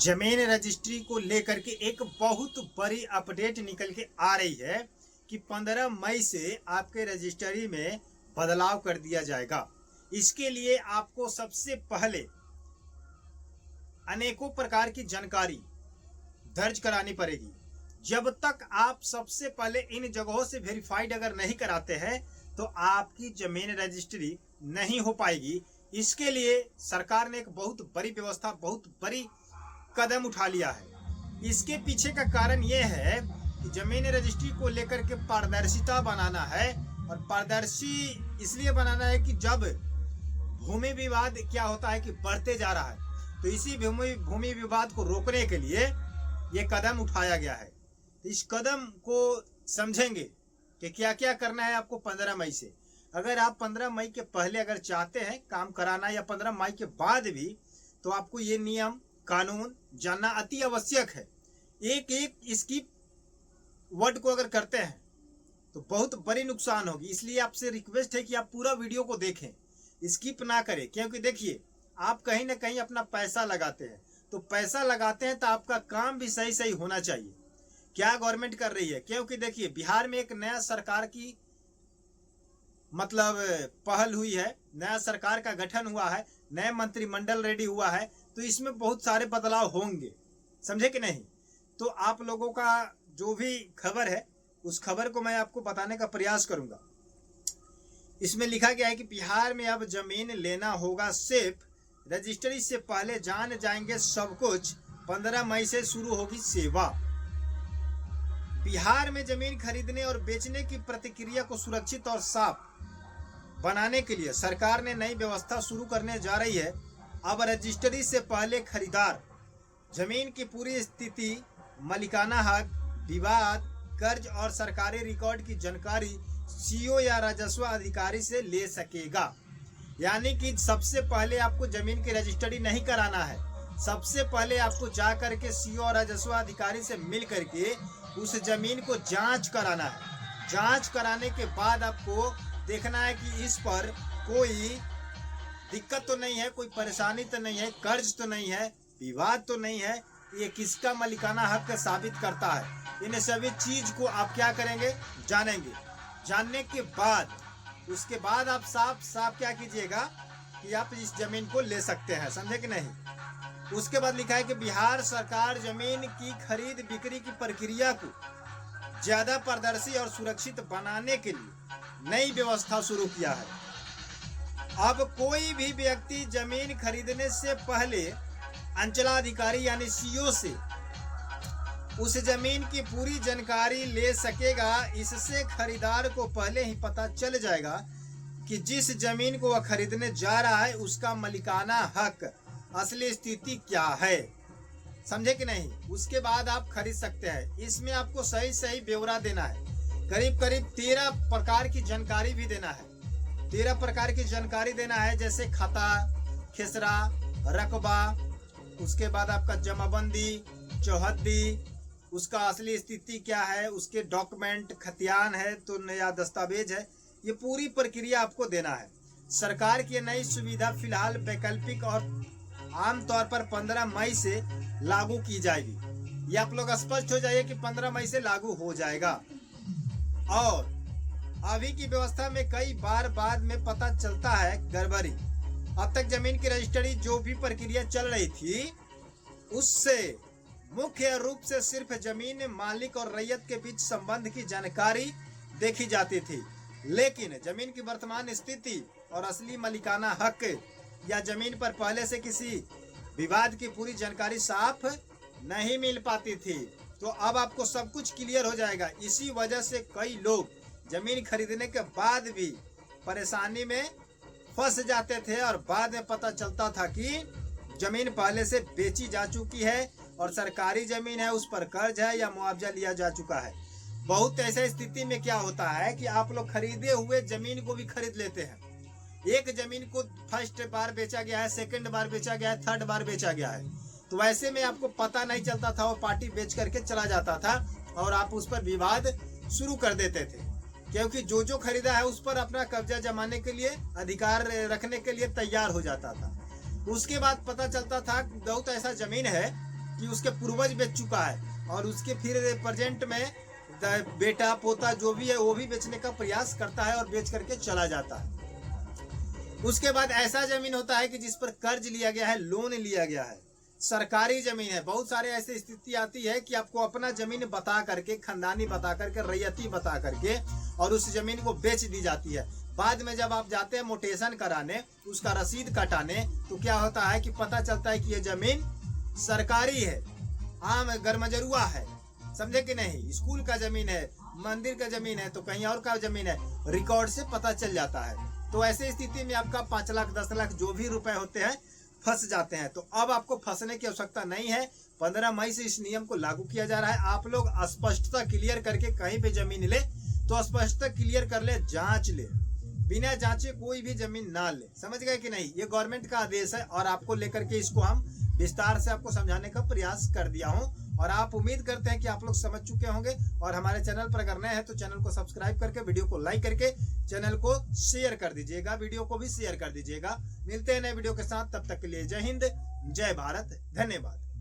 जमीन रजिस्ट्री को लेकर के एक बहुत बड़ी अपडेट निकल के आ रही है कि 15 मई से आपके रजिस्ट्री में बदलाव कर दिया जाएगा। इसके लिए आपको सबसे पहले अनेकों प्रकार की जानकारी दर्ज करानी पड़ेगी। जब तक आप सबसे पहले इन जगहों से वेरीफाइड अगर नहीं कराते हैं तो आपकी जमीन रजिस्ट्री नहीं हो पाएगी। इसके लिए सरकार ने एक बहुत बड़ी व्यवस्था, बहुत बड़ी कदम उठा लिया है। इसके पीछे का कारण यह है कि जमीन रजिस्ट्री को लेकर के पारदर्शिता बनाना है, और पारदर्शी इसलिए बनाना है कि जब भूमि विवाद क्या होता है कि बढ़ते जा रहा है, तो इसी भूमि विवाद को रोकने के लिए ये कदम उठाया गया है। तो इस कदम को समझेंगे कि क्या क्या करना है आपको 15 मई से। अगर आप 15 मई के पहले अगर चाहते हैं काम कराना या 15 मई के बाद भी, तो आपको ये नियम कानून जानना अति आवश्यक है। एक एक इसकी वर्ड को अगर करते हैं तो बहुत बड़ी नुकसान होगी। इसलिए आपसे रिक्वेस्ट है कि आप पूरा वीडियो को देखें, स्किप ना करें। क्योंकि देखिए, आप कहीं ना कहीं अपना पैसा लगाते हैं, तो पैसा लगाते हैं तो आपका काम भी सही सही होना चाहिए। क्या गवर्नमेंट कर रही है? क्योंकि देखिए, बिहार में एक नया सरकार की पहल हुई है, नया सरकार का गठन हुआ है, नया मंत्रिमंडल रेडी हुआ है, तो इसमें बहुत सारे बदलाव होंगे, समझे कि नहीं। तो आप लोगों का जो भी खबर है उस खबर को मैं आपको बताने का प्रयास करूंगा। इसमें लिखा गया है कि बिहार में अब जमीन लेना होगा सिर्फ रजिस्ट्री से पहले जान जाएंगे सब कुछ, 15 मई से शुरू होगी सेवा। बिहार में जमीन खरीदने और बेचने की प्रक्रिया को सुरक्षित और साफ बनाने के लिए सरकार ने नई व्यवस्था शुरू करने जा रही है। अब रजिस्ट्री से पहले खरीदार जमीन की पूरी स्थिति, मालिकाना हक, विवाद, कर्ज और सरकारी रिकॉर्ड की जानकारी सीओ या राजस्व अधिकारी से ले सकेगा। यानी कि सबसे पहले आपको जमीन की रजिस्ट्री नहीं कराना है, सबसे पहले आपको जा करके सीओ और राजस्व अधिकारी से मिल करके उस जमीन को जांच कराना है। जांच कराने के बाद आपको देखना है कि इस पर कोई दिक्कत तो नहीं है, कोई परेशानी तो नहीं है, कर्ज तो नहीं है, विवाद तो नहीं है, ये किसका मालिकाना हक साबित करता है। इन सभी चीज को आप क्या करेंगे, जानेंगे। जानने के बाद उसके बाद आप साफ क्या कीजिएगा कि आप इस जमीन को ले सकते हैं, समझे कि नहीं। उसके बाद लिखा है कि बिहार सरकार जमीन की खरीद बिक्री की प्रक्रिया को ज्यादा पारदर्शी और सुरक्षित बनाने के लिए नई व्यवस्था शुरू किया है। अब कोई भी व्यक्ति जमीन खरीदने से पहले अंचलाधिकारी यानी सीओ से उस जमीन की पूरी जानकारी ले सकेगा। इससे खरीदार को पहले ही पता चल जाएगा कि जिस जमीन को वह खरीदने जा रहा है उसका मालिकाना हक, असली स्थिति क्या है, समझे कि नहीं। उसके बाद आप खरीद सकते हैं। इसमें आपको सही सही ब्यौरा देना है। करीब 13 प्रकार की जानकारी भी देना है। 13 प्रकार की जानकारी देना है, जैसे खाता, खेसरा, रकबा, उसके बाद आपका जमाबंदी, चौहद्दी, उसका असली स्थिति क्या है, उसके डॉक्यूमेंट, खतियान है तो नया दस्तावेज है, ये पूरी प्रक्रिया आपको देना है। सरकार की नई सुविधा फिलहाल वैकल्पिक और आमतौर पर 15 मई से लागू की जाएगी। ये आप लोग स्पष्ट हो जाइए कि 15 मई से लागू हो जाएगा। और अभी की व्यवस्था में कई बार बाद में पता चलता है गड़बड़ी। अब तक जमीन की रजिस्ट्री जो भी प्रक्रिया चल रही थी उससे मुख्य रूप से सिर्फ जमीन मालिक और रैयत के बीच संबंध की जानकारी देखी जाती थी, लेकिन जमीन की वर्तमान स्थिति और असली मालिकाना हक या जमीन पर पहले से किसी विवाद की पूरी जानकारी साफ नहीं मिल पाती थी। तो अब आपको सब कुछ क्लियर हो जाएगा। इसी वजह से कई लोग जमीन खरीदने के बाद भी परेशानी में फंस जाते थे और बाद में पता चलता था कि जमीन पहले से बेची जा चुकी है और सरकारी जमीन है, उस पर कर्ज है या मुआवजा लिया जा चुका है। बहुत ऐसे स्थिति में क्या होता है कि आप लोग खरीदे हुए जमीन को भी खरीद लेते हैं। एक जमीन को फर्स्ट बार बेचा गया है, सेकंड बार बेचा गया है, थर्ड बार बेचा गया है, तो वैसे में आपको पता नहीं चलता था, वो पार्टी बेच करके चला जाता था और आप उस पर विवाद शुरू कर देते थे। क्योंकि जो खरीदा है उस पर अपना कब्जा जमाने के लिए, अधिकार रखने के लिए तैयार हो जाता था। उसके बाद पता चलता था बहुत ऐसा जमीन है कि उसके पूर्वज बेच चुका है और उसके फिर प्रेजेंट में बेटा पोता जो भी है वो भी बेचने का प्रयास करता है और बेच करके चला जाता है। उसके बाद ऐसा जमीन होता है कि जिस पर कर्ज लिया गया है, लोन लिया गया है, सरकारी जमीन है। बहुत सारे ऐसी स्थिति आती है कि आपको अपना जमीन बता करके, खानदानी बता करके, रैयती बता करके और उस जमीन को बेच दी जाती है। बाद में जब आप जाते हैं मोटेशन कराने, उसका रसीद कटाने, तो क्या होता है कि पता चलता है कि ये जमीन सरकारी है, आम गरमजरुआ है, समझे कि नहीं, स्कूल का जमीन है, मंदिर का जमीन है, तो कहीं और का जमीन है, रिकॉर्ड से पता चल जाता है। तो ऐसी स्थिति में आपका 5 लाख 10 लाख जो भी रुपए होते हैं फंस जाते हैं। तो अब आपको फंसने की आवश्यकता नहीं है। 15 मई से इस नियम को लागू किया जा रहा है। आप लोग स्पष्टता क्लियर करके कहीं पे जमीन ले तो स्पष्टता क्लियर कर ले, जांच ले, बिना जांचे कोई भी जमीन ना ले। समझ गए कि नहीं, ये गवर्नमेंट का आदेश है और आपको लेकर के इसको हम विस्तार से आपको समझाने का प्रयास कर दिया हूं और आप उम्मीद करते हैं कि आप लोग समझ चुके होंगे। और हमारे चैनल पर अगर नए हैं तो चैनल को सब्सक्राइब करके वीडियो को लाइक करके चैनल को शेयर कर दीजिएगा, वीडियो को भी शेयर कर दीजिएगा। मिलते हैं नए वीडियो के साथ, तब तक के लिए जय हिंद, जय भारत, धन्यवाद।